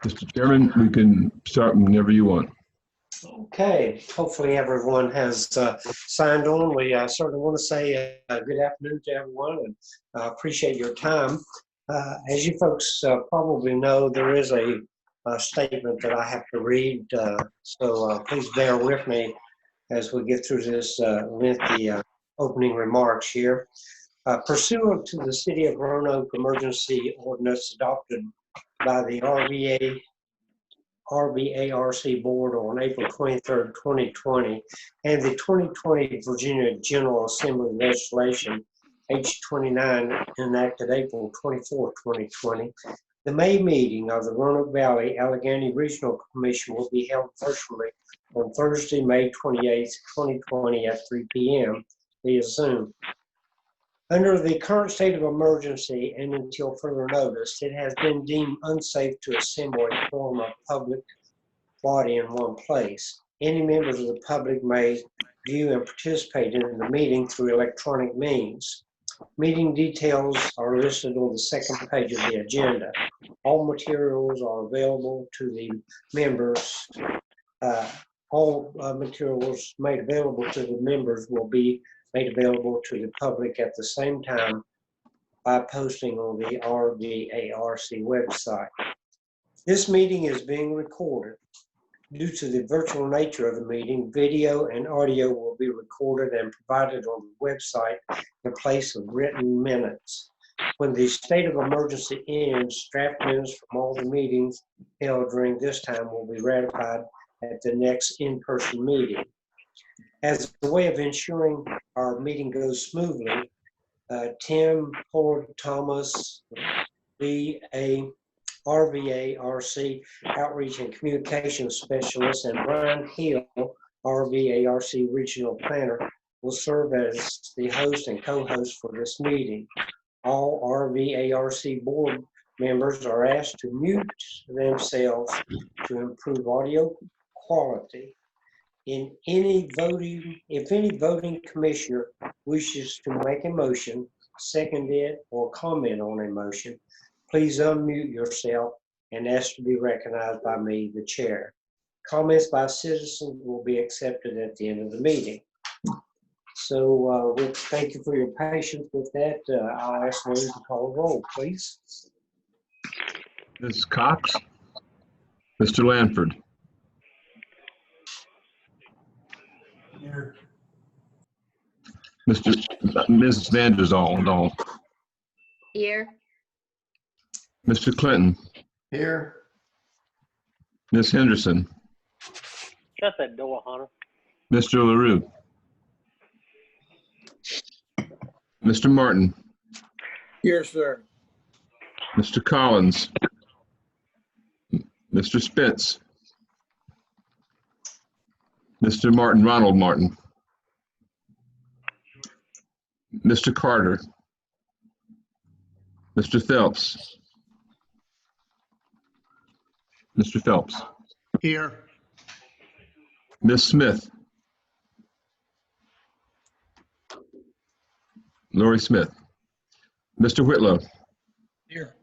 Mr. Chairman, we can start whenever you want. Okay, hopefully everyone has signed on. We certainly want to say good afternoon to everyone and appreciate your time. As you folks probably know, there is a statement that I have to read, so please bear with me as we get through this lengthy opening remarks here. Pursuant to the City of Roanoke Emergency Ordinance adopted by the RVARC Board on April 23rd, 2020, and the 2020 Virginia General Assembly legislation, H-29, enacted April 24, 2020, the May meeting of the Roanoke Valley-Alleghany Regional Commission will be held virtually on Thursday, May 28th, 2020 at 3 p.m. via Zoom. Under the current state of emergency and until further notice, it has been deemed unsafe to assemble a quorum of public body in one place. Any members of the public may view and participate in the meeting through electronic means. Meeting details are listed on the second page of the agenda. All materials are available to the members. All materials made available to the members will be made available to the public at the same time by posting on the RVARC website. This meeting is being recorded. Due to the virtual nature of the meeting, video and audio will be recorded and provided on the website in place of written minutes. When the state of emergency ends, draft minutes from all the meetings held during this time will be ratified at the next in-person meeting. As a way of ensuring our meeting goes smoothly, Tim Ford Thomas, RVARC Outreach and Communications Specialist, and Brian Hill, RVARC Regional Planner, will serve as the host and co-host for this meeting. All RVARC board members are asked to mute themselves to improve audio quality. If any voting commissioner wishes to make a motion, second it, or comment on a motion, please unmute yourself and ask to be recognized by me, the chair. Comments by citizens will be accepted at the end of the meeting. So thank you for your patience with that. I'll ask Lynn to call the roll, please. Ms. Cox, Mr. Lanford. Here. Mrs. Vanderzal. Here. Mr. Clinton. Here. Ms. Henderson. Shut that door, Hunter. Mr. LaRue. Mr. Martin. Here, sir. Mr. Collins. Mr. Spence. Mr. Martin, Ronald Martin. Mr. Carter. Mr. Phelps. Mr. Phelps. Here. Ms. Smith. Lori Smith. Mr. Whitlow. Here.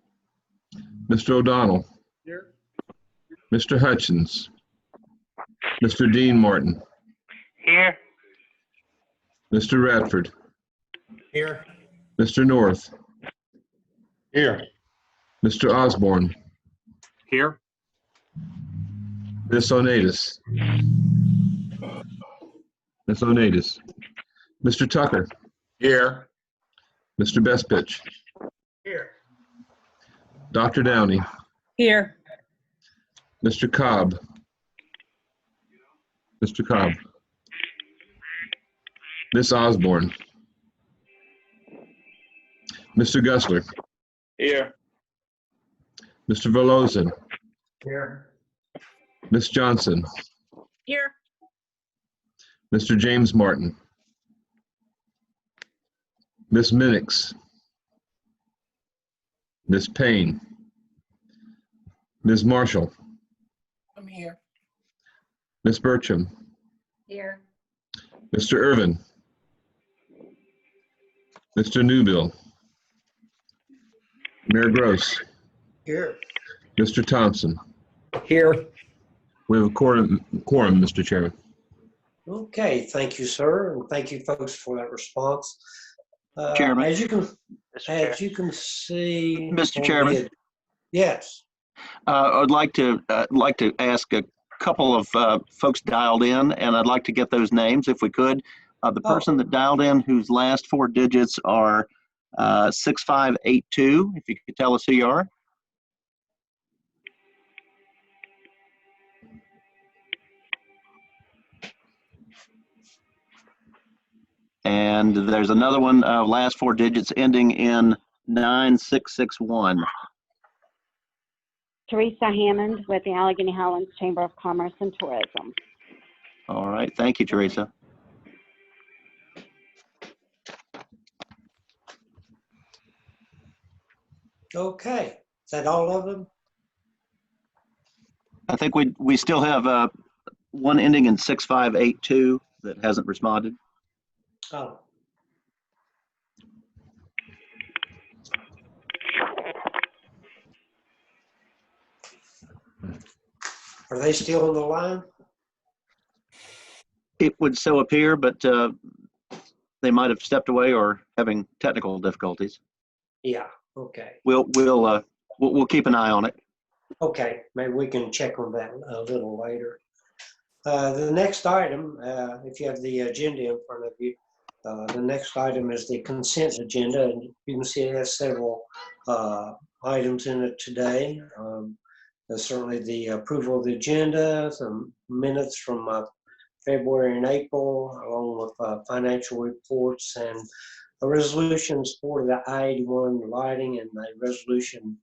Mr. O'Donnell. Here. Mr. Hutchins. Mr. Dean Martin. Here. Mr. Radford. Here. Mr. North. Here. Mr. Osborne. Here. Ms. Onatis. Ms. Onatis. Mr. Tucker. Here. Mr. Bestpitch. Here. Dr. Downey. Here. Mr. Cobb. Mr. Cobb. Ms. Osborne. Mr. Gusler. Here. Mr. Verlozen. Here. Ms. Johnson. Here. Mr. James Martin. Ms. Minix. Ms. Payne. Ms. Marshall. I'm here. Ms. Bertram. Here. Mr. Irvin. Mr. Newbill. Mayor Gross. Here. Mr. Thompson. Here. We have a quorum, Mr. Chairman. Okay, thank you, sir, and thank you, folks, for that response. Chairman. As you can Mr. Chair. see. Mr. on Chairman. the- Yes. I'd like to ask a couple of folks dialed in, and I'd like to get those names if we could. The person that dialed in whose last four digits are 6582, if you could tell us who you are. And there's another one, last four digits ending in 9661. Teresa Hammond with the Allegheny Highlands Chamber of Commerce and Tourism. All right, thank you, Teresa. Okay, is that all of them? I think we still have one ending in 6582 that hasn't responded. Oh. Are they still on the line? It would so appear, but they might have stepped away or having technical difficulties. Yeah, okay. We'll keep an eye on it. Okay, maybe we can check on that a little later. The next item, if you have the agenda in front of you, the next item is the consent agenda, and you can see it has several items in it today. There's certainly the approval of the agenda, some minutes from February and April, along with financial reports and a resolution support of the I-81 lighting and a resolution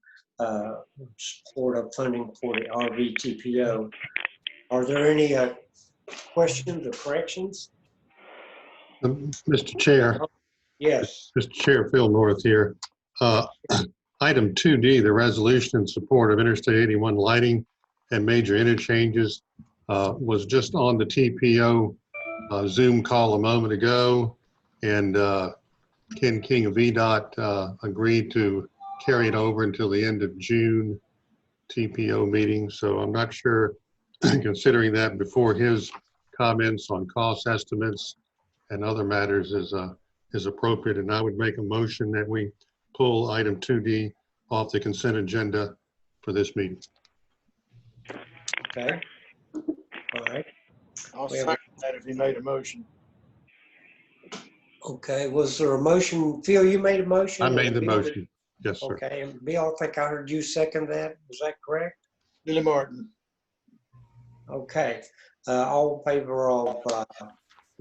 support of funding for the RVTPO. Are there any questions or corrections? Mr. Chair, Yes. Mr. Chair, Phil North here. Item 2D, the resolution in support of Interstate 81 lighting and major interchanges was just on the TPO Zoom call a moment ago, and Ken King of VDOT agreed to carry it over until the end of June TPO meeting. So I'm not sure, considering that before his comments on cost estimates and other matters is appropriate, and I would make a motion that we pull item 2D off the consent agenda for this meeting. Okay. All right. I'll second that if you made a motion. Okay, was there a motion? Phil, you made a motion? I made the Bill did- motion. Yes, sir. Okay, and Bill, I think I heard you second that. Was that correct? Billy Martin. Okay. All in favor of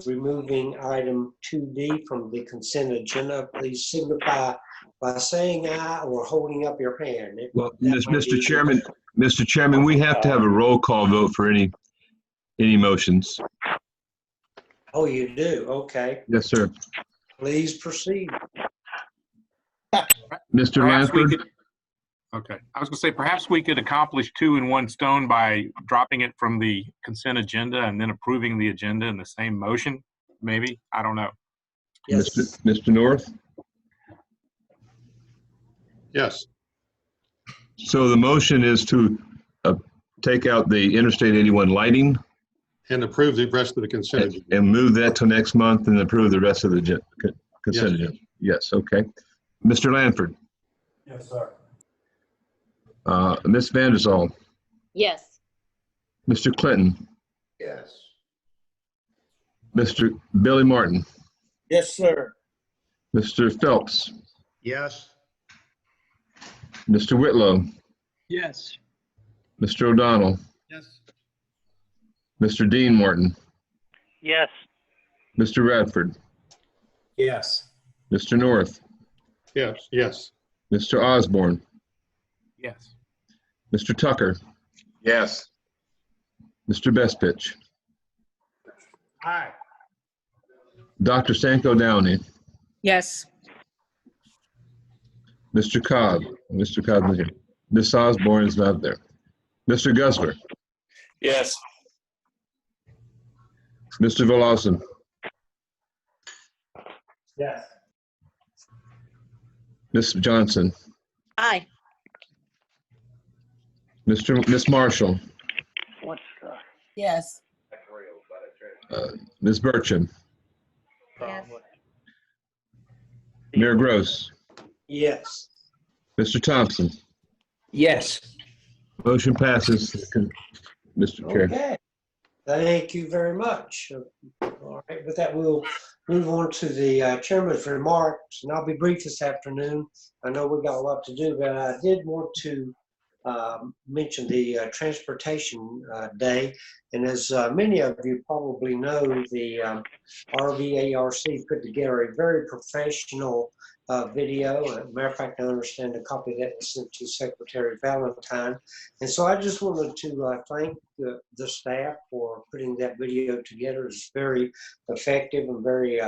removing item 2D from the consent agenda, please signify by saying aye or holding up your hand. Well, That might Mr. be- Chairman, we have to have a roll call vote for any motions. Oh, you do? Okay. Yes, sir. Please proceed. Mr. Perhaps we Lanford? could, okay, I was gonna say, perhaps we could accomplish two in one stone by dropping it from the consent agenda and then approving the agenda in the same motion, maybe? I don't know. Yes. Mr. North? Yes. So the motion is to take out the Interstate 81 lighting And approve the rest of the consent agenda. and move that to next month and approve the rest of the consent Yes. agenda. Yes, okay. Mr. Lanford? Yes, sir. Ms. Vanderzal? Yes. Mr. Clinton? Yes. Mr. Billy Martin? Yes, sir. Mr. Phelps? Yes. Mr. Whitlow? Yes. Mr. O'Donnell? Yes. Mr. Dean Martin? Yes. Mr. Radford? Yes. Mr. North? Yes. Yes. Mr. Osborne? Yes. Mr. Tucker? Yes. Mr. Bestfitch? Aye. Dr. Sanko Downey? Yes. Mr. Cobb? Mr. Cobb is here. Ms. Osborne is not there. Mr. Gusler? Yes. Mr. Velazquez? Yes. Ms. Johnson? Aye. Miss Marshall, Yes. Ms. Burcham, Yes. Mayor Gross, Yes. Mr. Thompson. Yes. Motion passes, Mr. Chair. Okay. Thank you very much. All right, with that, we'll move on to the chairman's remarks, and I'll be brief this afternoon. I know we got a lot to do, but I did want to mention the Transportation Day. And as many of you probably know, the RVARC put together a very professional video. As a matter of fact, I understand a copy of that was sent to Secretary Valentine. And so I just wanted to thank the staff for putting that video together. It's very effective and very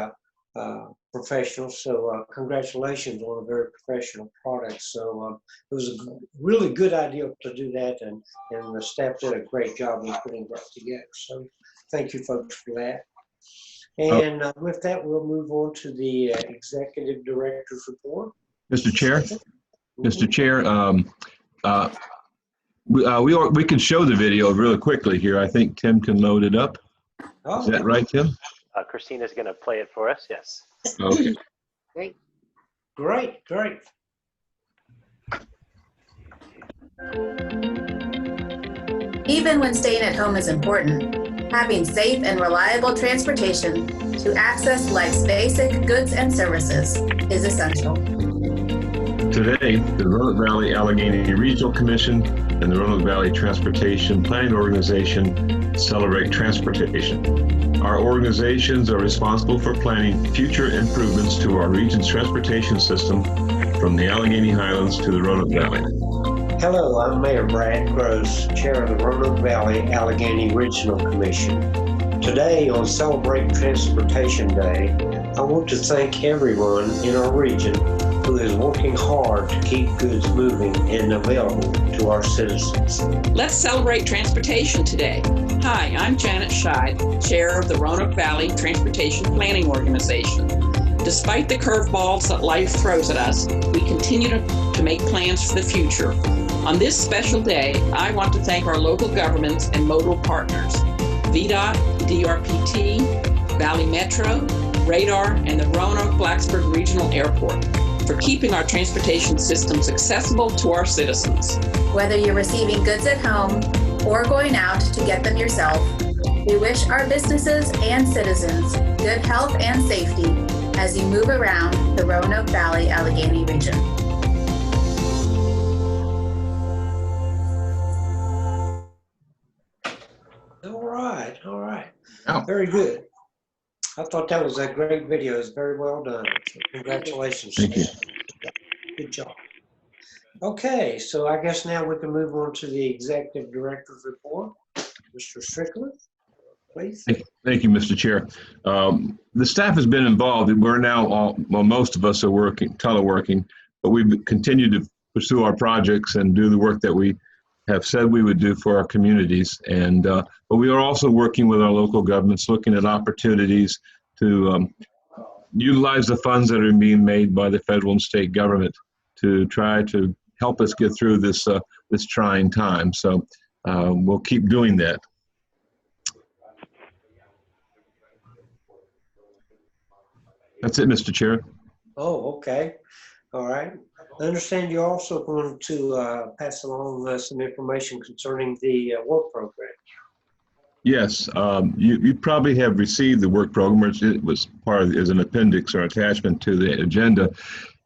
professional. So congratulations on a very professional product. So it was a really good idea to do that, and the staff did a great job in putting that together. So thank you folks for that. And with that, we'll move on to the Executive Director's report. Mr. Chair, Mr. Chair, we can show the video really quickly here. I think Tim can load it up. Is that right, Tim? Christina's going to play it for us. Yes. Okay. Great, great. Even when staying at home is important, having safe and reliable transportation to access life's basic goods and services is essential. Today, the Roanoke Valley-Alleghany Regional Commission and the Roanoke Valley Transportation Planning Organization celebrate transportation. Our organizations are responsible for planning future improvements to our region's transportation system from the Allegheny Highlands to the Roanoke Valley. Hello, I'm Mayor Brad Gross, Chair of the Roanoke Valley-Alleghany Regional Commission. Today, on Celebrate Transportation Day, I want to thank everyone in our region who is working hard to keep goods moving and available to our citizens. Let's celebrate transportation today. Hi, I'm Janet Scheid, Chair of the Roanoke Valley Transportation Planning Organization. Despite the curveballs that life throws at us, we continue to make plans for the future. On this special day, I want to thank our local governments and modal partners, VDOT, DRPT, Valley Metro, Radar, and the Roanoke-Blacksburg Regional Airport for keeping our transportation systems accessible to our citizens. Whether you're receiving goods at home or going out to get them yourself, we wish our businesses and citizens good health and safety as you move around the Roanoke Valley-Alleghany region. All right. Wow. Very good. I thought that was a great video. It's very well done. So congratulations. Thank you. Good job. Okay, so I guess now we can move on to the Executive Director's report. Mr. Strickland, please. Thank you, Mr. Chair. The staff has been involved. We're now most of us are teleworking, but we've continued to pursue our projects and do the work that we have said we would do for our communities. And but we are also working with our local governments, looking at opportunities to utilize the funds that are being made by the federal and state government to try to help us get through this this trying time. So we'll keep doing that. That's it, Mr. Chair. Oh, okay. All right. I understand you're also going to pass along some information concerning the work program. Yes, you probably have received the work program. It was part of, as an appendix or attachment to the agenda.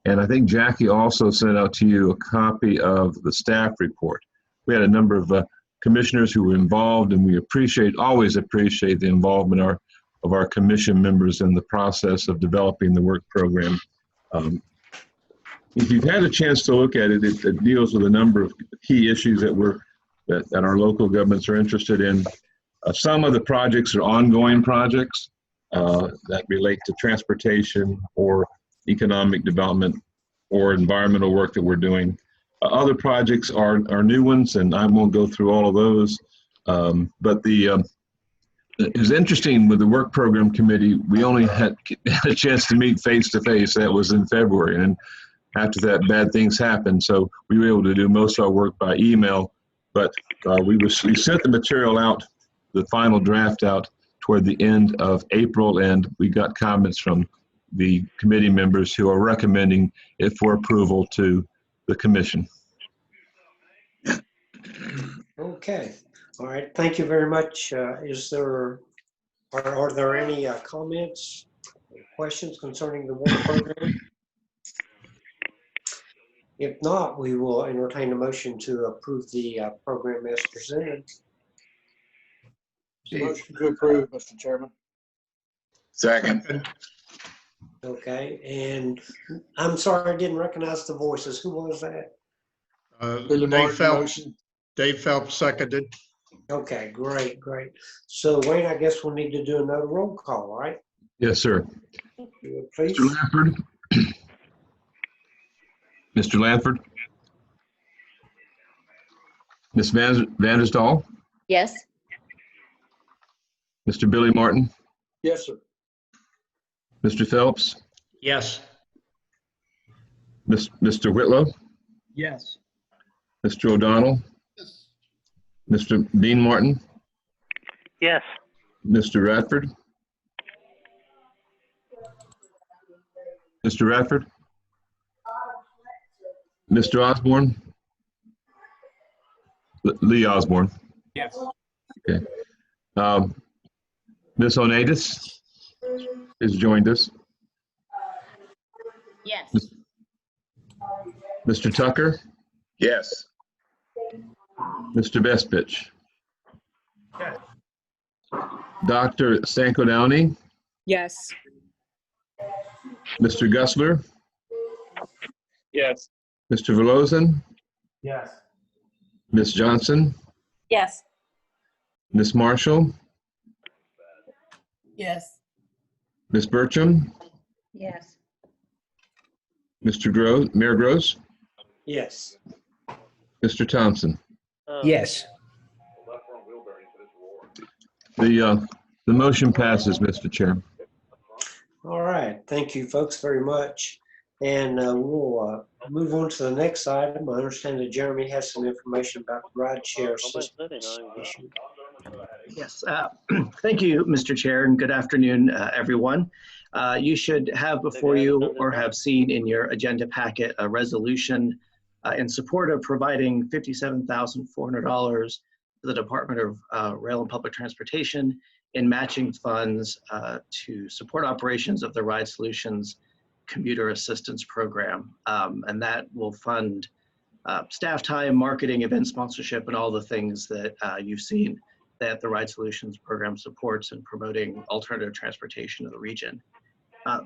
And I think Jackie also sent out to you a copy of the staff report. We had a number of commissioners who were involved, and we always appreciate the involvement of our commission members in the process of developing the work program. If you've had a chance to look at it, it deals with a number of key issues that our local governments are interested in. Some of the projects are ongoing projects that relate to transportation or economic development or environmental work that we're doing. Other projects are new ones, and I won't go through all of those. But it was interesting with the work program committee, we only had a chance to meet face to face. That was in February. And after that, bad things happened. So we were able to do most of our work by email. but we sent the material out, the final draft out toward the end of April, and we got comments from the committee members who are recommending it for approval to the commission. Okay, all right, thank you very much. Are there any comments, questions concerning the work program? If not, we will entertain a motion to approve the program as presented. Motion to approve, Mr. Chairman. Second. Okay, and I'm sorry, I didn't recognize the voices. Who was that? Dave Phelps seconded. Okay, great. So Wayne, I guess we'll need to do another roll call, right? Yes, sir. Please. Mr. Lanford? Mr. Lanford? Ms. Vandersdal? Yes. Mr. Billy Martin? Yes, sir. Mr. Phelps? Yes. Mr. Whitlow? Yes. Mr. O'Donnell? Mr. Dean Martin? Yes. Mr. Radford? Mr. Radford? Mr. Osborne? Lee Osborne? Yes. Okay. Ms. Onaitis has joined us. Yes. Mr. Tucker? Yes. Mr. Bestfitch? Yes. Dr. Sanko-Downey? Yes. Mr. Gusler? Yes. Mr. Velozen? Yes. Ms. Johnson? Yes. Ms. Marshall? Yes. Ms. Bertram? Yes. Mr. Gross, Mayor Gross? Yes. Mr. Thompson? Yes. The motion passes, Mr. Chair. All right, thank you folks very much. And we'll move on to the next item. I understand that Jeremy has some information about the rideshare system issue. Yes, thank you, Mr. Chair, and good afternoon, everyone. You should have before you or have seen in your agenda packet a resolution in support of providing $57,400 to the Department of Rail and Public Transportation in matching funds to support operations of the Ride Solutions Commuter Assistance Program. And that will fund staff time, marketing, event sponsorship, and all the things that you've seen that the Ride Solutions program supports in promoting alternative transportation in the region.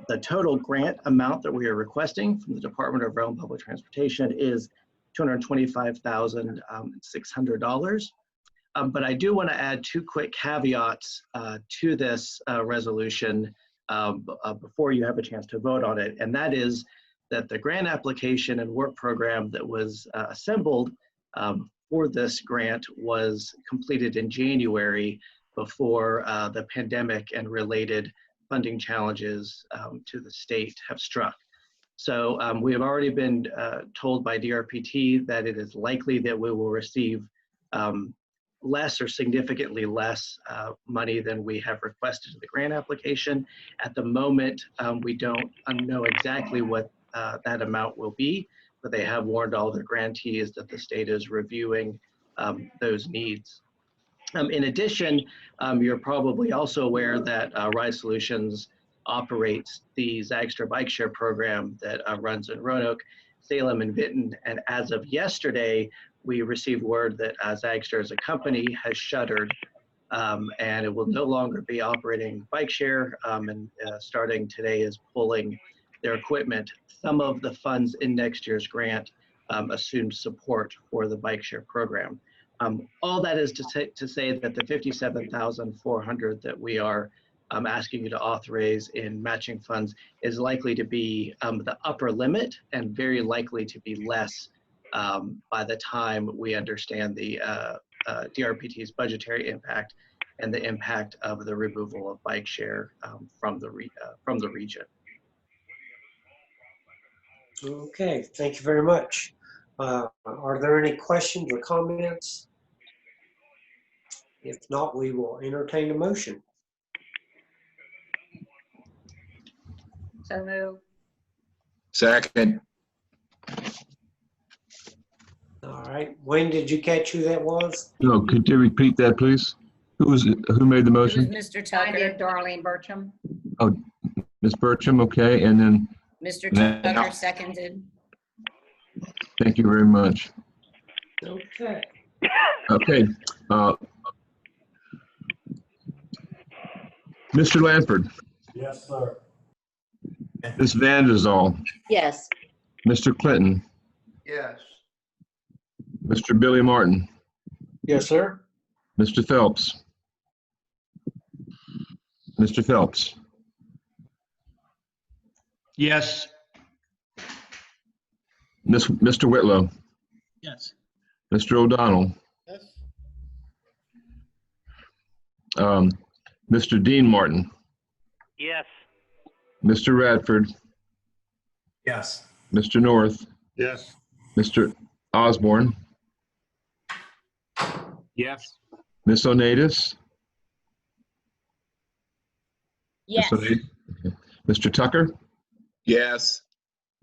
The total grant amount that we are requesting from the Department of Rail and Public Transportation is $225,600. But I do want to add two quick caveats to this resolution before you have a chance to vote on it. And that is that the grant application and work program that was assembled for this grant was completed in January before the pandemic and related funding challenges to the state have struck. So we have already been told by DRPT that it is likely that we will receive less or significantly less money than we have requested in the grant application. At the moment, we don't know exactly what that amount will be, but they have warned all their grantees that the state is reviewing those needs. In addition, you're probably also aware that Ride Solutions operates the Zagstra bike share program that runs in Roanoke, Salem, and Vinton. And as of yesterday, we received word that Zagstra as a company has shuttered and it will no longer be operating bike share and starting today is pulling their equipment. Some of the funds in next year's grant assumed support for the bike share program. All that is to say that the $57,400 that we are asking you to authorize in matching funds is likely to be the upper limit and very likely to be less by the time we understand the DRPT's budgetary impact and the impact of the removal of bike share from the region. Okay, thank you very much. Are there any questions or comments? If not, we will entertain a motion. So move. Second. All right, Wayne, did you catch who that was? No, could you repeat that, please? Who made the It was motion? Mr. I did, Tucker. Darlene Bertram. Ms. Bertram, okay, and then, Mr. Now- Tucker seconded. thank you very much. Okay. Okay. Mr. Lanford, Yes, sir. Ms. Vandazol, Yes. Mr. Clinton, Yes. Mr. Billy Martin, Yes, sir. Mr. Phelps. Mr. Phelps, Yes. Mr. Whitlow, Yes. Mr. O'Donnell, Yes. Mr. Dean Martin, Yes. Mr. Radford, Yes. Mr. North, Yes. Mr. Osborne, Yes. Ms. Onatis, Yes. Ms. Onatis? Okay. Mr. Tucker, Yes.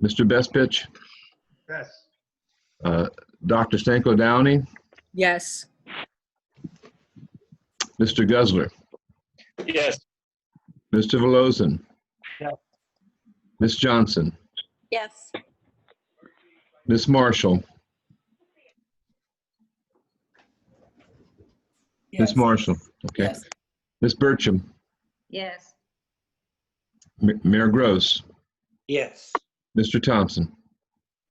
Mr. Bestfitch, Yes. Dr. Stanko Downey, Yes. Mr. Guzzler, Yes. Mr. Velozin, Yes. Ms. Johnson, Yes. Ms. Marshall, Ms. Marshall, okay. Yes. Ms. Bertram, Yes. Mayor Gross, Yes. Mr. Thompson.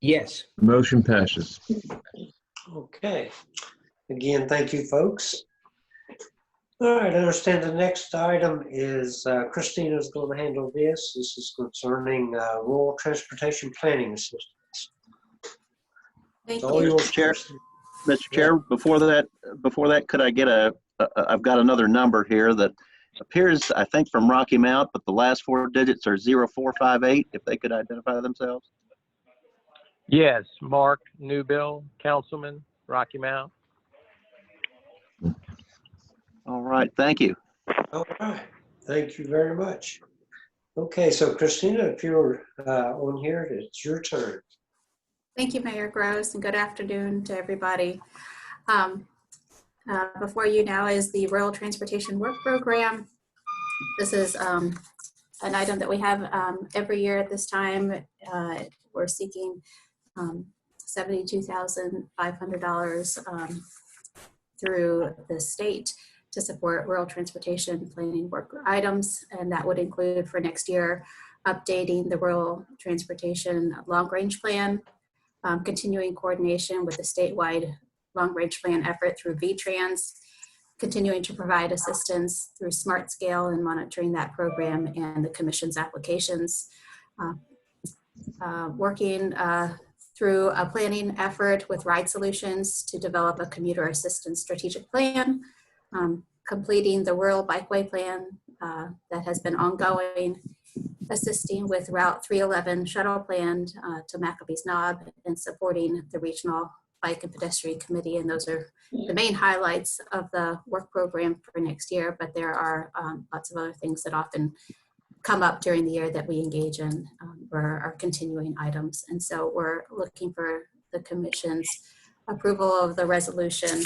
Yes. Motion passes. Okay. Again, thank you, folks. All right, I understand the next item is Christina's going to handle this. This is concerning rural transportation planning assistance. Thank It's all you. yours, Chair. Christina. Mr. Chair, before that, could I get I've got another number here that appears, I think, from Rocky Mount, but the last four digits are 0458, if they could identify themselves. Yes, Mark Newbill, Councilman, Rocky Mount. All right, thank you. All right, thank you very much. Okay, so Christina, if you're on here, it's your turn. Thank you, Mayor Gross, and good afternoon to everybody. Before you now is the Rural Transportation Work Program. This is an item that we have every year at this time. We're seeking $72,500 through the state to support rural transportation planning work items, and that would include for next year updating the rural transportation long-range plan, continuing coordination with the statewide long-range plan effort through VTrans, continuing to provide assistance through Smart Scale and monitoring that program and the Commission's applications, working through a planning effort with Ride Solutions to develop a commuter assistance strategic plan, completing the rural bikeway plan that has been ongoing, assisting with Route 311 shuttle plan to Maccabee's Knob, and supporting the Regional Bike and Pedestrian Committee. And those are the main highlights of the work program for next year, but there are lots of other things that often come up during the year that we engage in for our continuing items. And so we're looking for the Commission's approval of the resolution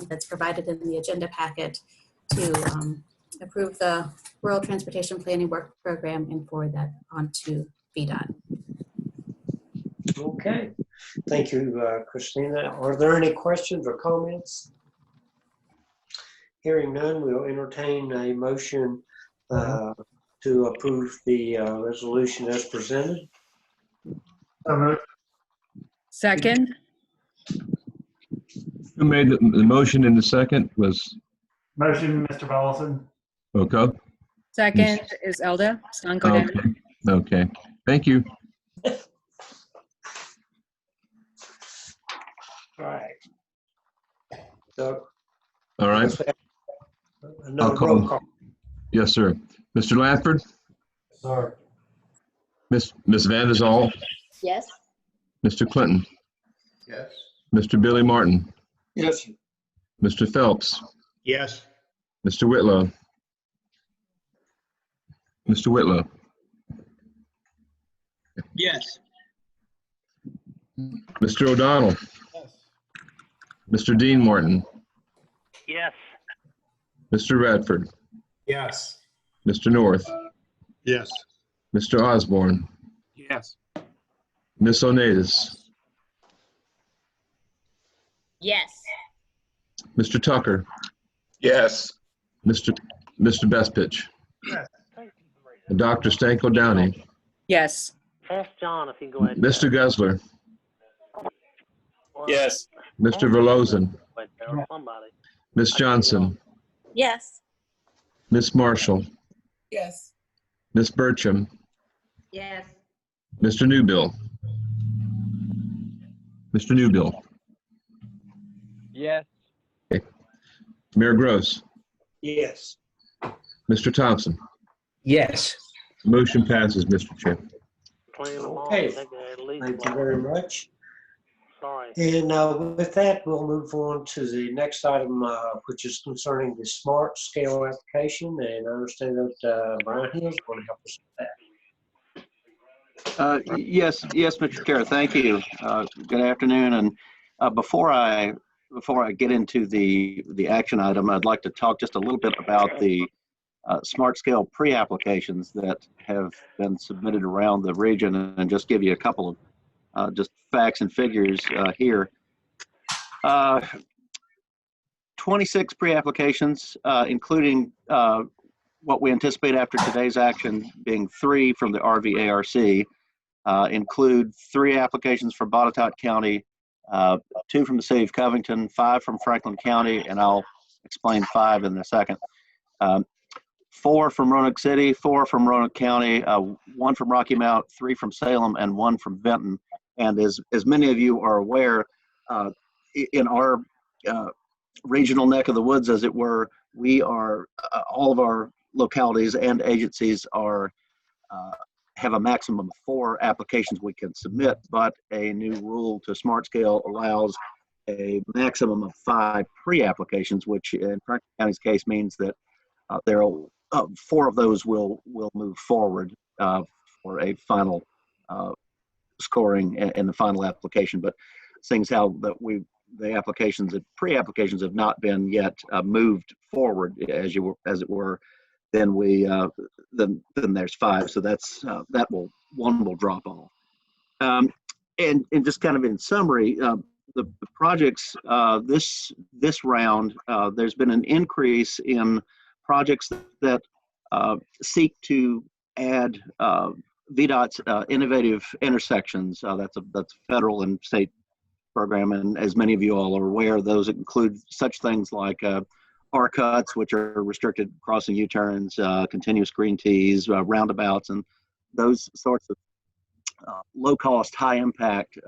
that's provided in the agenda packet to approve the Rural Transportation Planning Work Program and forward that on to VDOT. Okay, thank you, Christina. Are there any questions or comments? Hearing none, we'll entertain a motion to approve the resolution as presented. Second. Who made the motion in the second was Motion, Mr. Volleson. Okay. Second is Elda Stanko. Okay. Thank you. All right. So, All right. another roll call. Yes, sir. Mr. Lanford, Sir. Ms. Vandazol, Yes. Mr. Clinton, Yes. Mr. Billy Martin, Yes. Mr. Phelps, Yes. Mr. Whitlow. Mr. Whitlow. Yes. Mr. O'Donnell. Mr. Dean Morton. Yes. Mr. Radford. Yes. Mr. North. Yes. Mr. Osborne. Yes. Ms. Onadas. Yes. Mr. Tucker. Yes. Mr. Bestfitch. Yes. And Dr. Stanko Downey. Yes. Ask John if he can go ahead. Mr. Gessler. Yes. Mr. Verlozen. Somebody. Ms. Johnson. Yes. Ms. Marshall. Yes. Ms. Burcham. Yes. Mr. Newbill. Mr. Newbill. Yes. Mayor Gross. Yes. Mr. Thompson. Yes. Motion passes, Mr. Chair. Playing them all. Okay. They could at least Thank you very much. Sorry. And with that, we'll move on to the next item, which is concerning the smart scale application. And I understand that Brian Hill is going to help us with that. Yes, Mr. Chair, thank you. Good afternoon. And before I get into the action item, I'd like to talk just a little bit about the smart scale pre-applications that have been submitted around the region, and just give you a couple of just facts and figures here. 26 pre-applications, including what we anticipate after today's action being 3 from the RVARC, include 3 applications from Botetourt County, 2 from the city of Covington, 5 from Franklin County, and I'll explain 5 in a second. 4 from Roanoke City, 4 from Roanoke County, 1 from Rocky Mount, 3 from Salem, and 1 from Benton. And as many of you are aware, in our regional neck of the woods, as it were, we are all of our localities and agencies are have a maximum of 4 applications we can submit, but a new rule to smart scale allows a maximum of 5 pre-applications, which in Franklin County's case means that there are 4 of those will move forward for a final scoring in the final application. But seeing how that the pre-applications have not been yet moved forward, as it were, then then there's 5. So that's one will drop off. And just kind of in summary, the projects this round, there's been an increase in projects that seek to add VDOT's innovative intersections. That's a federal and state program, and as many of you all are aware, those include such things like R-cuts, which are restricted crossing U-turns, continuous green tees, roundabouts, and those sorts of low-cost, high-impact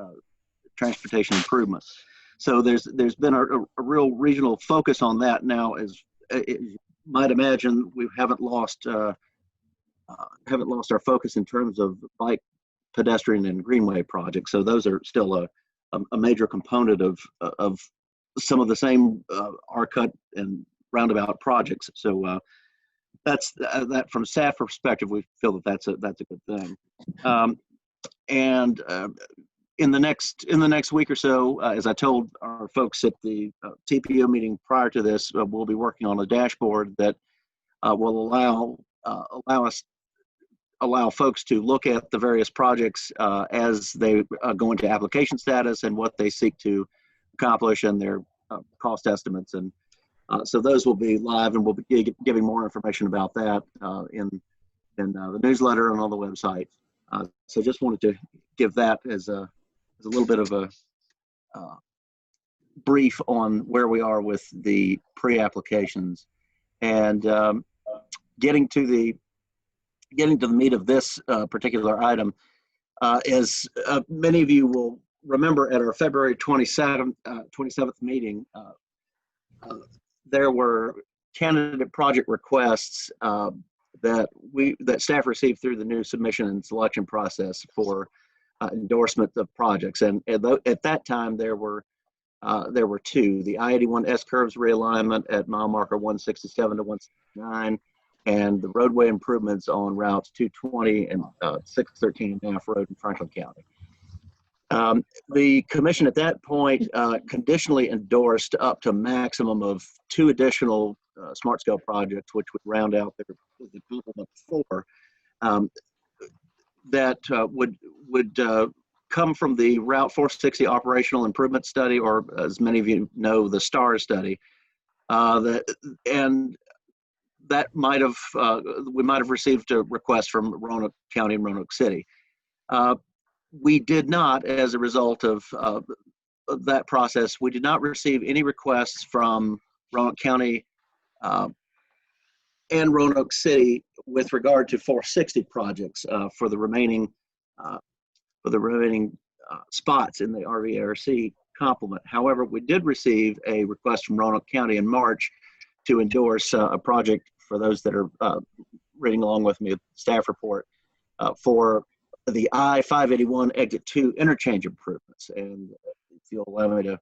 transportation improvements. So there's been a real regional focus on that now. As you might imagine, we haven't lost our focus in terms of bike, pedestrian, and greenway projects. So those are still a major component of some of the same R-cut and roundabout projects. So that's that from staff perspective, we feel that that's a good thing. And in the next week or so, as I told our folks at the TPO meeting prior to this, we'll be working on a dashboard that will allow folks to look at the various projects as they go into application status and what they seek to accomplish and their cost estimates. And so those will be live, and we'll be giving more information about that in the newsletter and on the website. So just wanted to give that as a little bit of a brief on where we are with the pre-applications. And getting to the meat of this particular item, as many of you will remember at our February 27th meeting, there were candidate project requests that staff received through the new submission and selection process for endorsement of projects. And at that time, there were there were two: the I-81 S-curves realignment at mile marker 167 to 169, and the roadway improvements on routes 220 and 613 and half road in Franklin County. The commission at that point conditionally endorsed up to a maximum of 2 additional smart scale projects, which would round out the complement of 4 that would come from the Route 460 operational improvement study, or as many of you know, the STAR study. And that might have we might have received a request from Roanoke County and Roanoke City. We did not, as a result of that process, we did not receive any requests from Roanoke County and Roanoke City with regard to 460 projects for the remaining spots in the RVRC complement. However, we did receive a request from Roanoke County in March to endorse a project, for those that are reading along with me, staff report, for the I-581 Exit 2 interchange improvements. And if you'll allow me to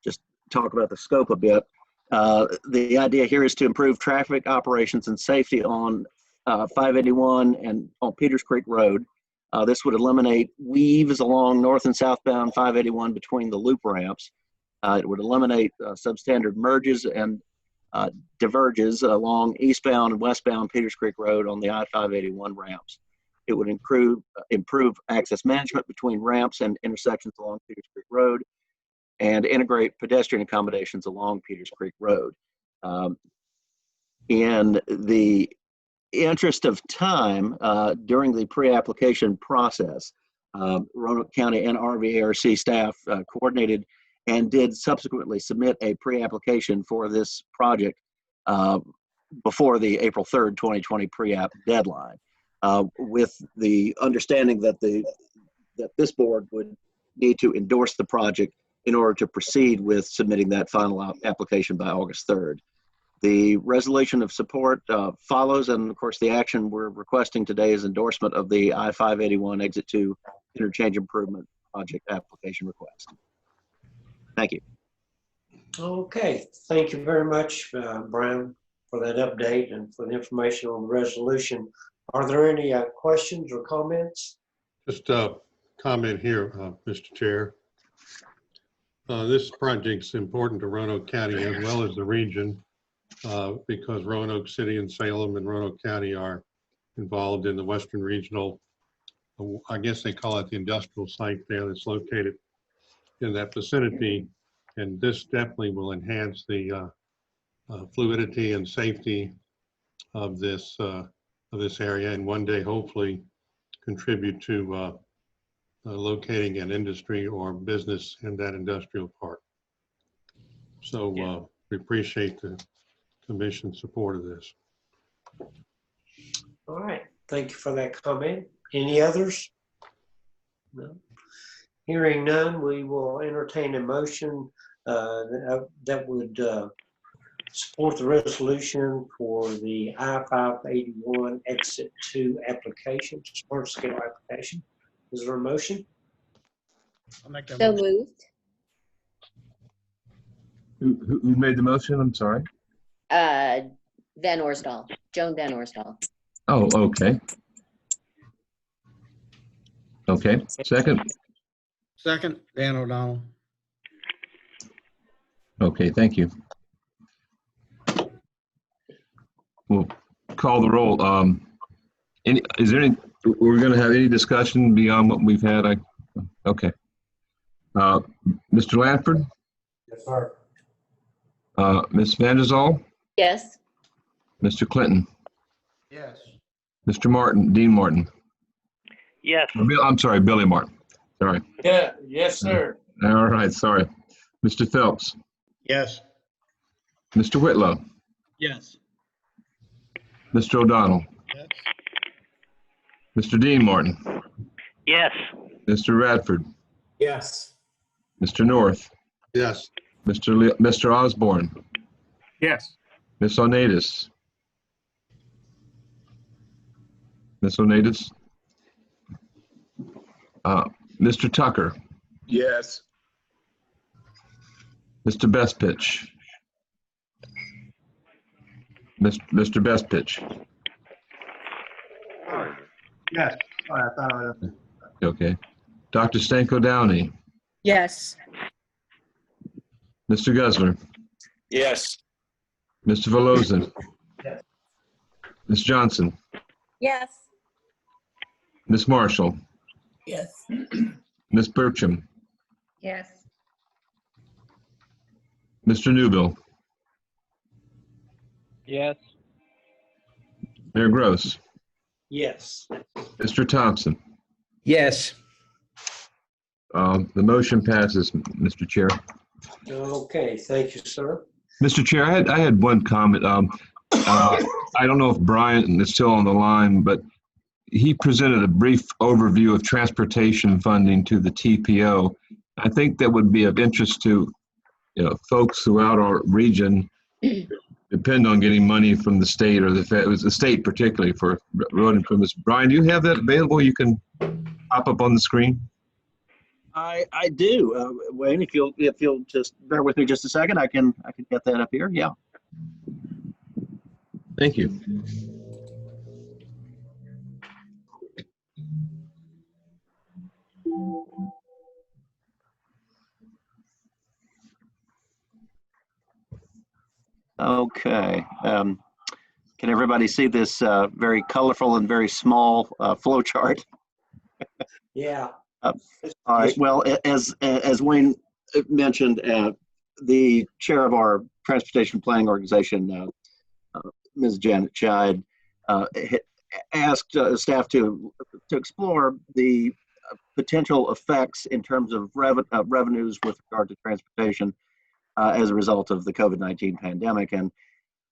just talk about the scope a bit, the idea here is to improve traffic operations and safety on 581 and on Peters Creek Road. This would eliminate weaves along north and southbound 581 between the loop ramps. It would eliminate substandard merges and diverges along eastbound and westbound Peters Creek Road on the I-581 ramps. It would improve access management between ramps and intersections along Peters Creek Road, and integrate pedestrian accommodations along Peters Creek Road. In the interest of time, during the pre-application process, Roanoke County and RVARC staff coordinated and did subsequently submit a pre-application for this project before the April 3rd, 2020 pre-app deadline, with the understanding that this board would need to endorse the project in order to proceed with submitting that final application by August 3rd. The resolution of support follows, and of course the action we're requesting today is endorsement of the I-581 Exit 2 Interchange Improvement Project application request. Thank you. Okay, thank you very much, Brian, for that update and for the information on the resolution. Are there any questions or comments? Just a comment here, Mr. Chair. This project's important to Roanoke County as well as the region because Roanoke City and Salem and Roanoke County are involved in the Western Regional, I guess they call it the industrial site there that's located in that vicinity. And this definitely will enhance the fluidity and safety of this area, and one day hopefully contribute to locating an industry or business in that industrial park. So we appreciate the Commission's support of this. All right, thank you for that comment. Any others? No. Hearing none, we will entertain a motion that would support the resolution for the I-581 Exit 2 application, smart scale application. Is there a motion? I'll make that motion. Moved. Who made the motion? I'm sorry. Van Orsdal, Joan Van Orsdal. Oh, okay. Okay, second. Second, Dan O'Donnell. Okay, thank you. We'll call the roll. Is there any, we're going to have any discussion beyond what we've had? Okay. Mr. Lanford? Yes, sir. Ms. Vanderzal? Yes. Mr. Clinton? Yes. Mr. Martin, Dean Martin? Yes. I'm sorry, Billy Martin. Sorry. Yeah. Yes, sir. All right, sorry. Mr. Phelps? Yes. Mr. Whitlow? Yes. Mr. O'Donnell? Yes. Mr. Dean Martin? Yes. Mr. Radford? Yes. Mr. North? Yes. Mr. Osborne? Yes. Ms. Onatis? Ms. Onatis? Mr. Tucker? Yes. Mr. Bestpitch. Mr. Bestpitch. Yes. Sorry, I thought I was. Okay. Dr. Stanko Downey. Yes. Mr. Guzler. Yes. Mr. Velozin. Yes. Ms. Johnson. Yes. Ms. Marshall. Yes. Ms. Burcham. Yes. Mr. Newbill. Yes. Mayor Gross. Yes. Mr. Thompson. Yes. The motion passes, Mr. Chair. Okay, thank you, sir. Mr. Chair, I had one comment. I don't know if Brian is still on the line, but he presented a brief overview of transportation funding to the TPO. I think that would be of interest to folks throughout our region depend on getting money from the state or the state particularly for road improvements. Brian, do you have that available? You can pop up on the screen. I do. Wayne, if you'll just bear with me just a second, I can get that up here. Yeah. Thank you. Okay. Can everybody see this very colorful and very small flow chart? Yeah. All right. Well, as Wayne mentioned, the chair of our transportation planning organization, Ms. Janet Scheid, asked staff to explore the potential effects in terms of revenues with regard to transportation as a result of the COVID-19 pandemic. And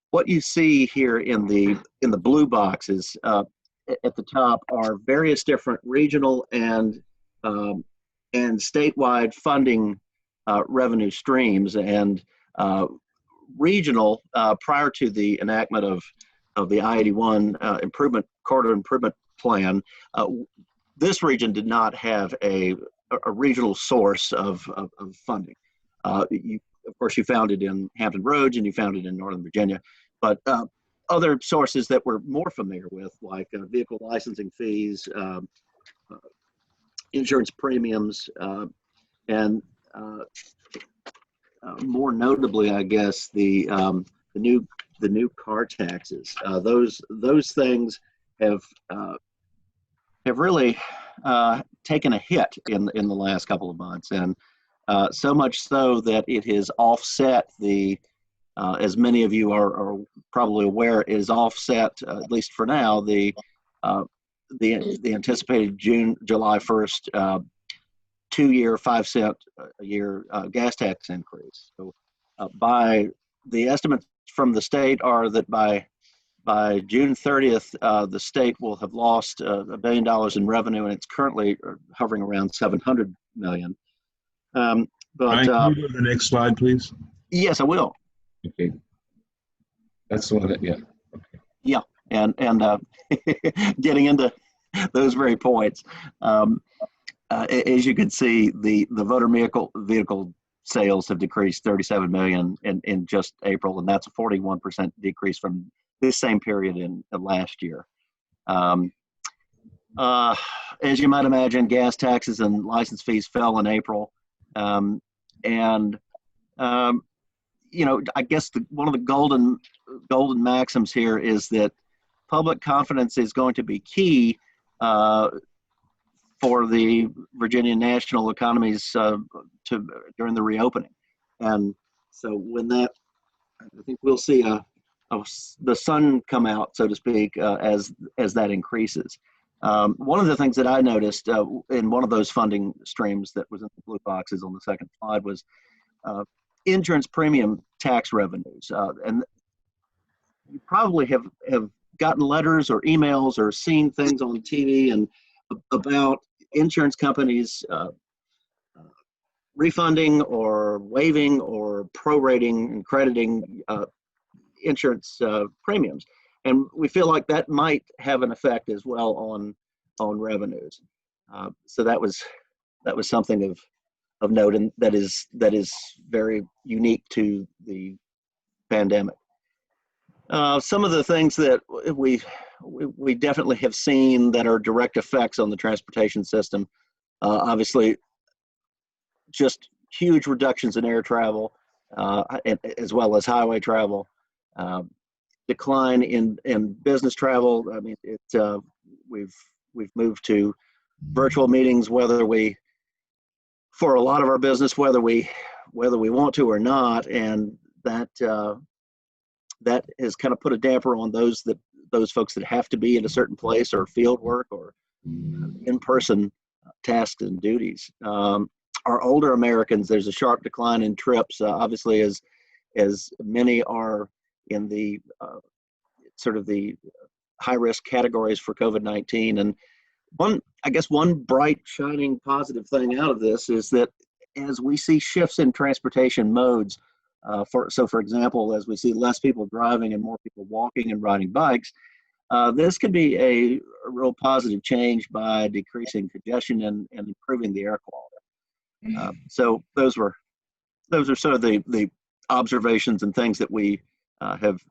what you see here in the blue boxes at the top are various different regional and statewide funding revenue streams. And regional, prior to the enactment of the I-81 corridor improvement plan, this region did not have a regional source of funding. Of course, you found it in Hampton Roads and you found it in Northern Virginia, but other sources that we're more familiar with, like vehicle licensing fees, insurance premiums, and more notably, I guess, the new car taxes. Those things have really taken a hit in the last couple of months, and so much so that it has offset as many of you are probably aware, is offset, at least for now, the anticipated July 1st 2-year 5-cent a year gas tax increase. So by the estimates from the state are that by June 30th, the state will have lost $1 billion in revenue, and it's currently hovering around $700 million. Brian, can you go to the next slide, please? Yes, I will. Okay. That's the one that, yeah. Okay. Yeah, and getting into those very points. As you can see, the motor vehicle sales have decreased 37 million in just April, and that's a 41% decrease from this same period in last year. As you might imagine, gas taxes and license fees fell in April, I guess one of the golden maxims here is that public confidence is going to be key for the Virginia national economies during the reopening. And so when that, I think we'll see the sun come out, so to speak, as that increases. One of the things that I noticed in one of those funding streams that was in the blue boxes on the second slide was insurance premium tax revenues. And you probably have gotten letters or emails or seen things on TV and about insurance companies refunding or waiving or prorating and crediting insurance premiums. And we feel like that might have an effect as well on revenues. So that was something of note, and that is very unique to the pandemic. Some of the things that we definitely have seen that are direct effects on the transportation system, obviously, just huge reductions in air travel, as well as highway travel. Decline in business travel. I mean, we've moved to virtual meetings, for a lot of our business, whether we want to or not, and that has kind of put a damper on those folks that have to be in a certain place, or field work, or in-person tasks and duties. Our older Americans, there's a sharp decline in trips, obviously, as many are in the sort of the high-risk categories for COVID-19. And one bright, shining, positive thing out of this is that as we see shifts in transportation modes, for example, as we see less people driving and more people walking and riding bikes, this could be a real positive change by decreasing congestion and improving the air quality. So those are sort of the observations and things that we have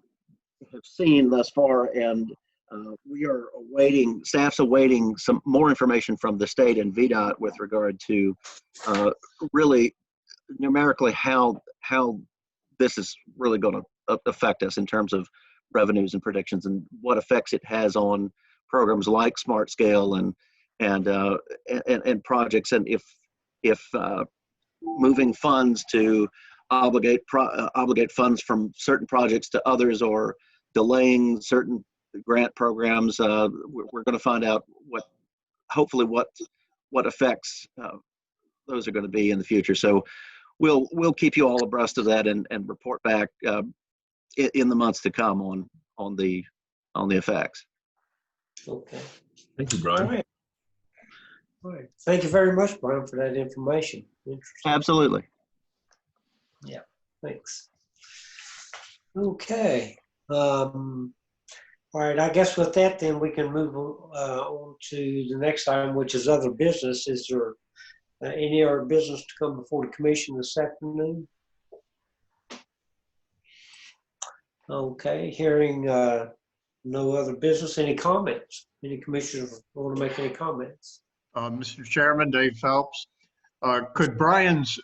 seen thus far, and we are staff's awaiting some more information from the state and VDOT with regard to really numerically how this is really going to affect us in terms of revenues and predictions, and what effects it has on programs like Smart Scale and projects, and if moving funds to obligate funds from certain projects to others, or delaying certain grant programs, we're going to find out hopefully what effects those are going to be in the future. So we'll keep you all abreast of that and report back in the months to come on the effects. Okay. Thank you, Brian. All right. Thank you very much, Brian, for that information. Interesting. Absolutely. Yeah, thanks. Okay. All right, I guess with that, then we can move on to the next item, which is other business. Is there any other business to come before the commission this afternoon? Okay, hearing no other business. Any comments? Any commissioners want to make any comments? Mr. Chairman, Dave Phelps. Could Brian's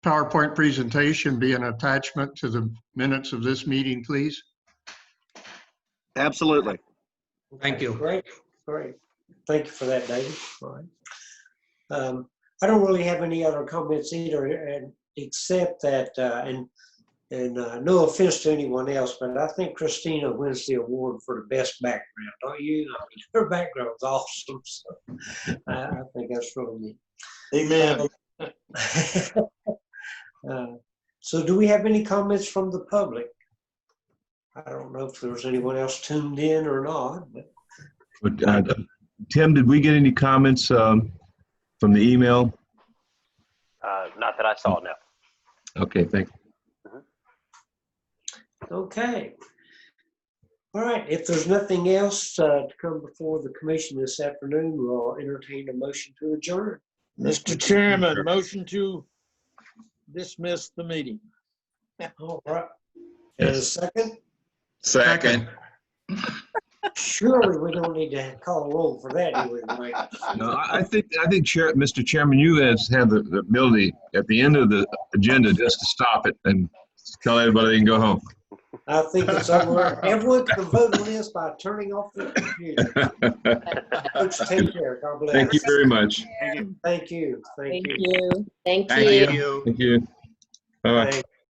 PowerPoint presentation be an attachment to the minutes of this meeting, please? Absolutely. Thank you. Great. Thank you for that, David. All right. I don't really have any other comments either, except that, and no offense to anyone else, but I think Christina wins the award for the best background, don't you? I mean, her background's awesome, so I think that's really neat. Amen. So do we have any comments from the public? I don't know if there's anyone else tuned in or not. But Tim, did we get any comments from the email? Not that I saw, no. Okay, thank you. Okay. All right. If there's nothing else to come before the commission this afternoon, we'll entertain a motion to adjourn. Mr. Chairman, motion to dismiss the meeting. All right. And a second? Second. Surely we don't need to call a roll for that, do we, Mike? No, I think, Mr. Chairman, you guys have the ability at the end of the agenda just to stop it and tell everybody they can go home. I think it's over. Everyone can vote on this by turning off the computer. Folks, take care. God bless. Thank you very much. Thank you. Thank you. Thank you. Bye-bye.